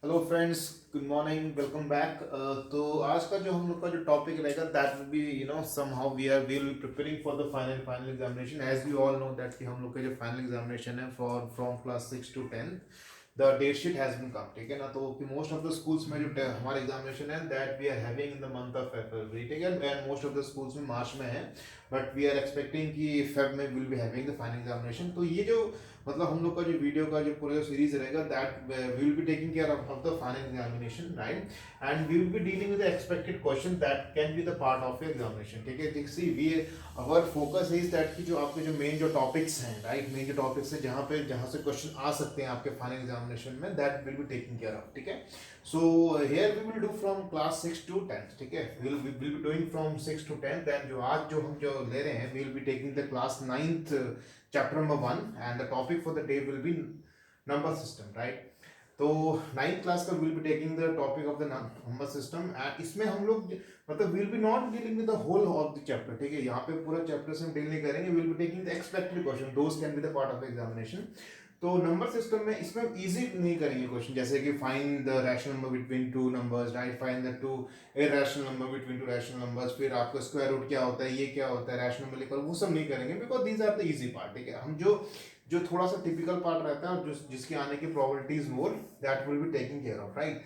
Hello friends, good morning, welcome back. तो आज का जो हम लोग का जो टॉपिक रहेगा that will be somehow we will be preparing for the final examination. As we all know that कि हम लोग का जो फाइनल एग्जामिनेशन है for from class 6 to 10 the date sheet has been come, ठीक है ना। तो कि मोस्ट ऑफ द स्कूल्स में जो हमारे एग्जामिनेशन है that we are having in the month of February, ठीक है, and most of the schools में मार्च में है, बट वी आर एक्सपेक्टिंग कि फेब में will be having the final examination. तो ये जो मतलब हम लोग का जो वीडियो का जो पूरा सीरीज रहेगा that we will be taking care of the final examination, right, and we will be dealing with the expected question that can be the part of your examination, ठीक है। See we our focus is that कि जो आपके जो main जो topics हैं, right, main जो topics है जहाँ से क्वेश्चन आ सकते हैं आपके फाइनल एग्जामिनेशन में, that will be taking care of, ठीक है। So here we will do from class 6 to 10, ठीक है। Will be doing from 6 to 10, then जो आज जो हम जो ले रहे हैं, we will be taking the class 9th chapter number 1, and the topic for the day will be number system, right। तो 9th क्लास का will be taking the topic of the number system, and इसमें हम लोग मतलब will be not dealing with the whole of the chapter, ठीक है। यहाँ पे पूरा चैप्टर से हम डील नहीं करेंगे, will be taking the expected question, those can be the part of examination. तो नंबर सिस्टम में इसमें इजी नहीं करेंगे क्वेश्चन, जैसे कि find the rational number between two numbers, right, find the two irrational number between two rational numbers, फिर आपका square root क्या होता है, ये क्या होता है, रैशनल नंबर लिखकर, वो सब नहीं करेंगे, because these are the easy part, ठीक है। हम जो जो थोड़ा सा टिपिकल पार्ट रहता है और जो जिसके आने की probabilities more, that will be taking care of, right.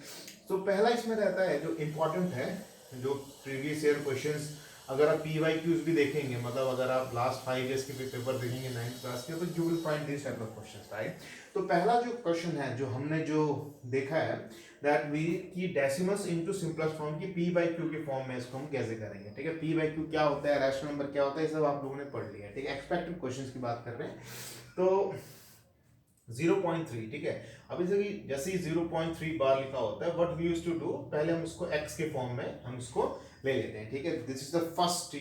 तो पहला इसमें रहता है जो इंपॉर्टेंट है, जो प्रीवियस ईयर क्वेश्चंस, अगर आप पी वाई क्यूज भी देखेंगे, मतलब अगर आप लास्ट 5 years के पेपर देखेंगे 9th क्लास के, तो you will find this type of questions, right. तो पहला जो क्वेश्चन है जो हमने जो देखा है दैट वी की डेसिमल्स इनटू सिंपलेस्ट फॉर्म की पी बाई क्यू के फॉर्म में इसको हम कैसे करेंगे, ठीक है। पी बाई क्यू क्या होता है, रैशनल नंबर क्या होता है, ये सब आप लोगों ने पढ़ लिया है, ठीक है। एक्सपेक्टेड क्वेश्चंस की बात कर रहे हैं। तो 0.3, ठीक है। अभी जैसे ही 0.3 बार लिखा होता है, what we used to do, पहले हम इसको x के फॉर्म में हम इसको ले लेते हैं, ठीक है। This is the first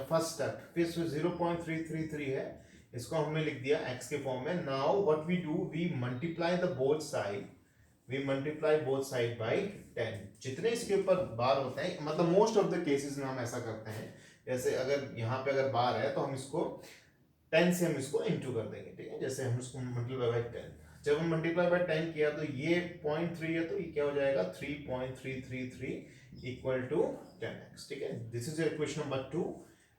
first step. फिर 0.333 है, इसको हमने लिख दिया x के फॉर्म में। Now what we do, we multiply the both side, we multiply both side by 10। जितने इसके ऊपर बार होते हैं, मतलब मोस्ट ऑफ द केसेस में हम ऐसा करते हैं, जैसे अगर यहाँ पे अगर बार है तो हम इसको 10 से हम इसको इंटू कर देंगे, ठीक है। जैसे हम इसको मल्टीप्लाई बाय 10, जब हम मल्टीप्लाई बाय 10 किया तो ये 0.3 है, तो ये क्या हो जाएगा 3.333 इक्वल टू 10x, ठीक है। This is your equation number 2,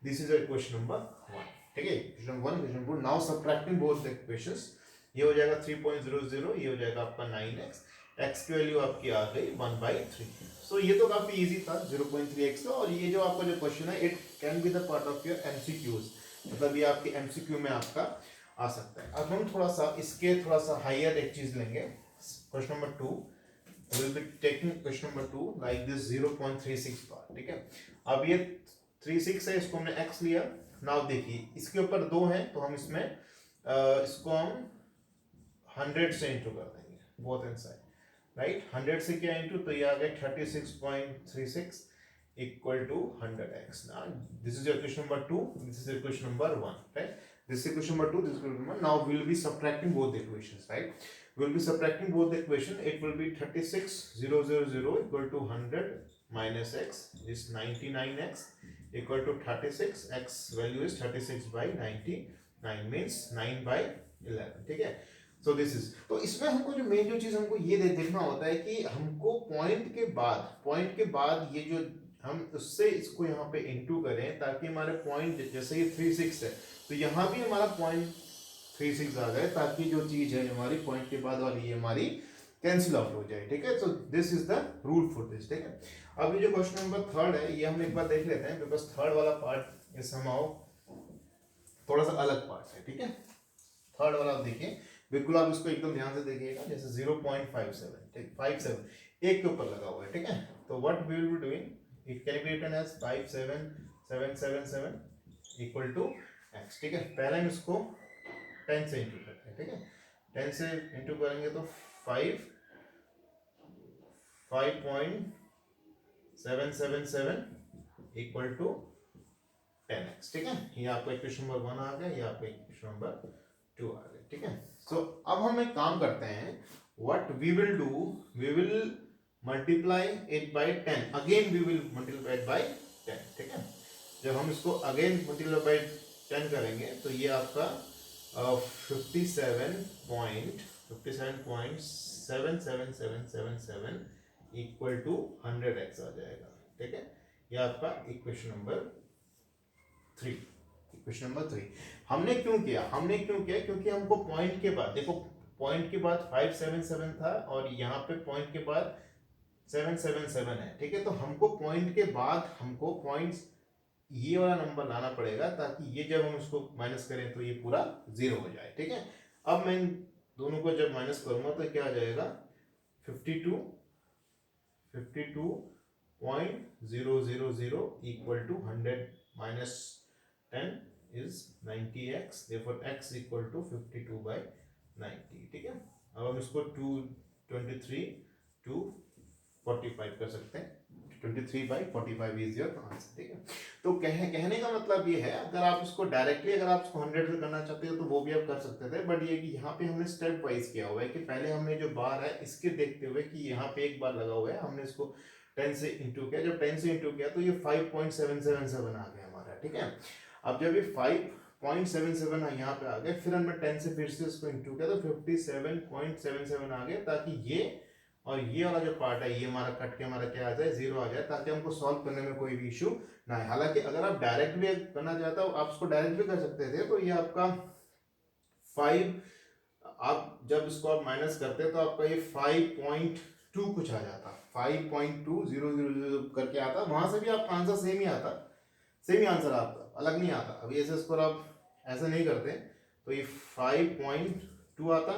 this is your equation number 1, ठीक है। Equation 1, equation 2, now subtracting both the equations, ये हो जाएगा 3.00, ये हो जाएगा आपका 9x, x की वैल्यू आपकी आ गई 1/3। सो ये तो काफी इजी था 0.3x का, और ये जो आपका जो क्वेश्चन है it can be the part of your MCQs, मतलब ये आपके एमसीक्यू में आपका आ सकता है। अब हम थोड़ा सा इसके थोड़ा सा हायर एक चीज लेंगे, question number 2, will be taking question number 2 like this 0.36 बार, ठीक है। अब ये 36 है, इसको हमने x लिया। नाउ देखिए इसके ऊपर 2 है, तो हम इसमें इसको हम 100 से इंटू कर देंगे बोथ एंड साइड, राइट। 100 से क्या इंटू, तो ये आ गया 36.36 equal to 100x. Now this is your equation number 2, this is equation number 1, right. This is equation number 2, this is equation number 1. Now we will be subtracting both the equations, right. We will be subtracting both the equation. It will be 36,000 equal to 100 minus x is 99x equal to 36, x value is 36 by 99 means 9/11, ठीक है। So this is, तो इसमें हमको जो main जो चीज हमको ये देखना होता है कि हमको पॉइंट के बाद ये जो हम उससे इसको यहाँ पे इंटू करें, ताकि हमारे पॉइंट, जैसे ये 36 है, तो यहाँ भी हमारा पॉइंट 36 आ जाए, ताकि जो चीज है हमारी पॉइंट के बाद वाली ये हमारी कैंसिल आउट हो जाए, ठीक है। So this is the rule for this, ठीक है। अब ये जो क्वेश्चन नंबर 3 है, ये हम एक बार देख लेते हैं, बिकॉज थर्ड वाला पार्ट इज समहाउ थोड़ा सा अलग पार्ट है, ठीक है। थर्ड वाला आप देखिए, बिल्कुल आप इसको एकदम ध्यान से देखिएगा, जैसे 0.57, ठीक, 57 एक के ऊपर लगा हुआ है, ठीक है। तो what we will be doing, it can be written as 57777 equal to x, ठीक है। पहले हम इसको 10 से इंटू करते हैं, ठीक है। 10 से इंटू करेंगे तो 5.777 इक्वल टू 10x, ठीक है। ये आपका इक्वेशन नंबर 1 आ गया, ये आपका इक्वेशन नंबर 2 आ गया, ठीक है। सो अब हम एक काम करते हैं, what we will do, we will multiply it by 10, again we will multiply it by 10, ठीक है। जब हम इसको अगेन मल्टीप्लाई बाय 10 करेंगे, तो ये आपका 57 पॉइंट, 57.77777 इक्वल टू 100x आ जाएगा। ठीक है, ये आपका इक्वेशन नंबर 3। इक्वेशन नंबर 3 हमने क्यों किया क्योंकि हमको पॉइंट के बाद, देखो पॉइंट के बाद 577 था और यहाँ पे पॉइंट के बाद 777 है। ठीक है, तो हमको पॉइंट के बाद हमको पॉइंट्स ये वाला नंबर लाना पड़ेगा ताकि ये जब हम उसको माइनस करें तो ये पूरा 0 हो जाए। ठीक है, अब मैं दोनों को जब माइनस करूंगा तो क्या आ जाएगा 52.000 equal to 100 minus 10 is 90x, therefore x equal to 52/90। ठीक है, अब हम इसको 223 to 45 कर सकते हैं। 23/45 इज योर आंसर। ठीक है, तो कहने का मतलब ये है, अगर आप इसको डायरेक्टली अगर आप इसको 100 से करना चाहते हो तो वो भी आप कर सकते थे, बट ये कि यहाँ पे हमने स्टेप वाइज किया हुआ है कि पहले हमने जो बार है इसके देखते हुए कि यहाँ पे एक बार लगा हुआ है, हमने इसको 10 से इंटू किया। जब 10 से इंटू किया तो ये 5.777 आ गया हमारा। ठीक है, अब जब ये 5.77 यहाँ पे आ गए, फिर हमने 10 से फिर से इसको इंटू किया तो 57.77 आ गया, ताकि ये और ये वाला जो पार्ट है ये हमारा कट के हमारा क्या आ जाए 0 आ जाए, ताकि हमको सॉल्व करने में कोई भी इशू ना है। हालांकि अगर आप डायरेक्ट भी करना चाहते हो आप इसको डायरेक्ट भी कर सकते थे, तो ये आपका 5, आप जब इसको आप माइनस करते तो आपका ये 5.2 कुछ आ जाता, 5.2000 करके आता, वहां से भी आपका आंसर सेम ही आता, सेम ही आंसर आता, अलग नहीं आता। अभी ऐसे इसको आप ऐसे नहीं करते तो ये 5.2 आता,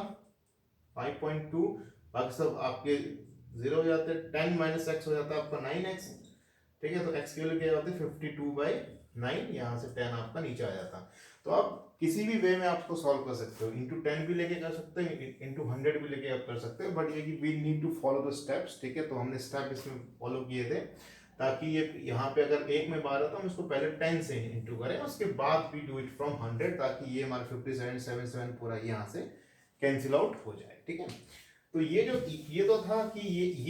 5.2, बाकी सब आपके 0 हो जाते हैं। 10 माइनस एक्स हो जाता है आपका 9x। ठीक है, तो x की वैल्यू क्या होती है 52/9, यहाँ से 10 आपका नीचे आ जाता। तो आप किसी भी वे में आप इसको सॉल्व कर सकते हो, इंटू 10 भी लेके कर सकते हो, इंटू 100 भी लेके आप कर सकते हो, बट ये कि we need to follow the steps. ठीक है, तो हमने स्टेप इसमें फॉलो किए थे ताकि ये यहाँ पे अगर एक में बार है तो हम इसको पहले 10 से इंटू करें, उसके बाद वी डू इट फ्रॉम 100, ताकि ये हमारा 5777 पूरा यहाँ से कैंसिल आउट हो जाए। ठीक है, तो ये तो था कि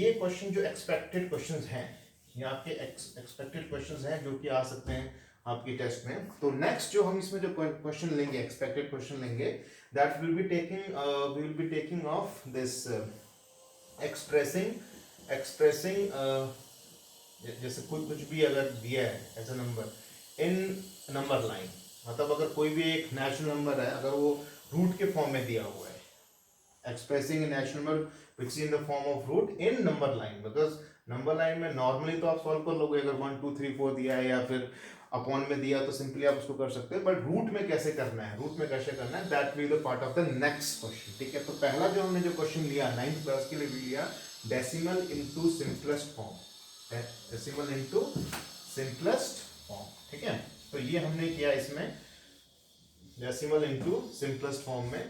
ये क्वेश्चन जो एक्सपेक्टेड क्वेश्चंस हैं, ये आपके एक्सपेक्टेड क्वेश्चंस हैं जो कि आ सकते हैं आपके टेस्ट में। तो नेक्स्ट जो हम इसमें जो क्वेश्चन लेंगे, एक्सपेक्टेड क्वेश्चन लेंगे, that will be taking of this expressing जैसे कुछ भी अगर दिया है as a number in number line, मतलब अगर कोई भी एक नेचुरल नंबर है, अगर वो रूट के फॉर्म में दिया हुआ है, expressing a natural number which is in the form of root in number line, because number line में नॉर्मली तो आप सॉल्व कर लोगे, अगर 1 2 3 4 दिया है या फिर अपॉन में दिया तो सिंपली आप उसको कर सकते हैं, बट रूट में कैसे करना है, that will B part of the next question. ठीक है, तो पहला जो हमने जो क्वेश्चन लिया 9th क्लास के लिए लिया decimal into simplest form, decimal into simplest form. ठीक है, तो ये हमने किया इसमें डेसिमल इनटू सिंपलेस्ट फॉर्म में।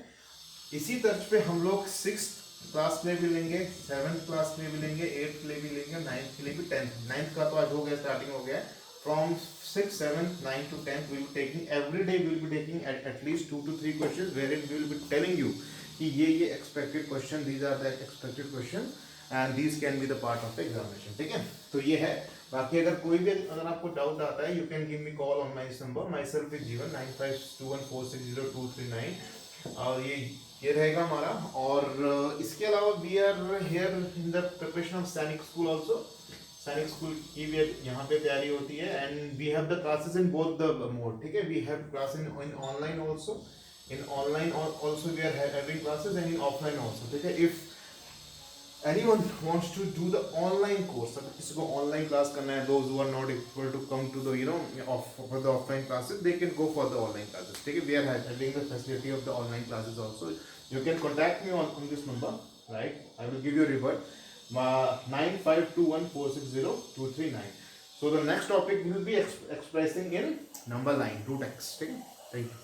इसी तर्ज पे हम लोग 6th क्लास के लिए भी लेंगे, 7th क्लास के लिए भी लेंगे, 8th के लिए भी लेंगे, 9th के लिए भी, 9th का तो आज हो गया, स्टार्टिंग हो गया। From 6th 7th 9th to 10th we will be taking every day, we will be taking at least 2 to 3 questions wherein we will be telling you कि ये expected question, these are the expected question and these can be the part of the examination। ठीक है, तो ये है। बाकी अगर कोई भी अगर आपको डाउट आता है you can give me call on my number, myself is Jeevan 9521460239, और ये रहेगा हमारा। और इसके अलावा we are here in the preparation of Sainik School also, Sainik School की भी यहाँ पे तैयारी होती है, and we have the classes in both the mode. ठीक है, we have class in online also, we are having classes and in offline also. ठीक है, if anyone wants to do the online course, अगर किसी को online class करना है, those who are not able to come to the for the offline classes, they can go for the online classes। ठीक है, we are having the facility of the online classes also। You can contact me on this number, right? I will give you a revert 9521460239। So the next topic will be expressing in number line root x। ठीक है, thank you।